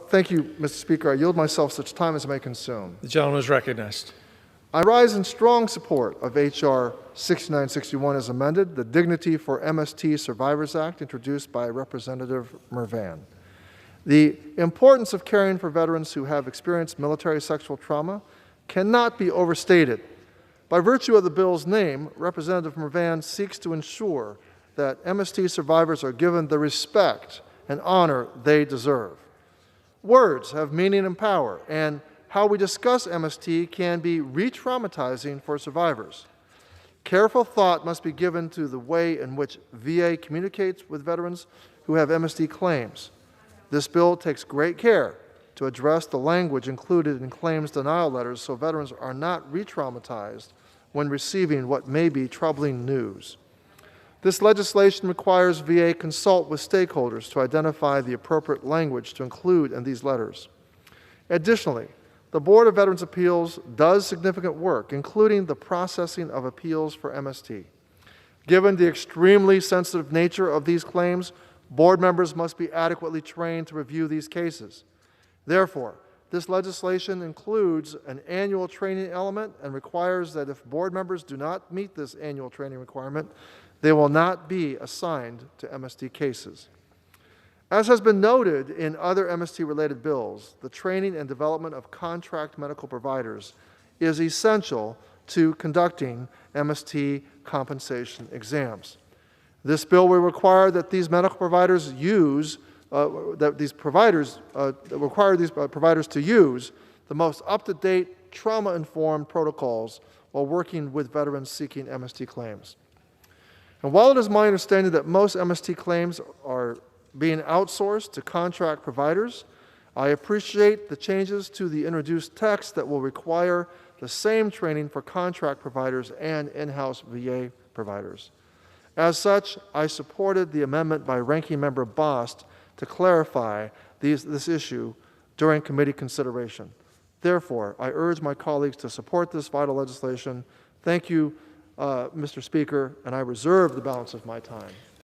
Thank you, Mr. Speaker. I yield myself such time as I may consume. The gentleman is recognized. I rise in strong support of H.R. 6961 as amended, the Dignity for MST Survivors Act, introduced by Representative Mervan. The importance of caring for veterans who have experienced military sexual trauma cannot be overstated. By virtue of the bill's name, Representative Mervan seeks to ensure that MST survivors are given the respect and honor they deserve. Words have meaning and power, and how we discuss MST can be re-traumatizing for survivors. Careful thought must be given to the way in which VA communicates with veterans who have MST claims. This bill takes great care to address the language included in claims denial letters so veterans are not re-traumatized when receiving what may be troubling news. This legislation requires VA consult with stakeholders to identify the appropriate language to include in these letters. Additionally, the Board of Veterans' Appeals does significant work, including the processing of appeals for MST. Given the extremely sensitive nature of these claims, board members must be adequately trained to review these cases. Therefore, this legislation includes an annual training element and requires that if board members do not meet this annual training requirement, they will not be assigned to MST cases. As has been noted in other MST-related bills, the training and development of contract medical providers is essential to conducting MST compensation exams. This bill will require that these medical providers providers to use the most up-to-date, trauma-informed protocols while working with veterans seeking MST claims. And while it is my understanding that most MST claims are being outsourced to contract providers, I appreciate the changes to the introduced text that will require the same training for contract providers and in-house VA providers. As such, I supported the amendment by Ranking Member Bost to clarify this issue during committee consideration. Therefore, I urge my colleagues to support this vital legislation. Thank you, Mr. Speaker, and I reserve the balance of my time.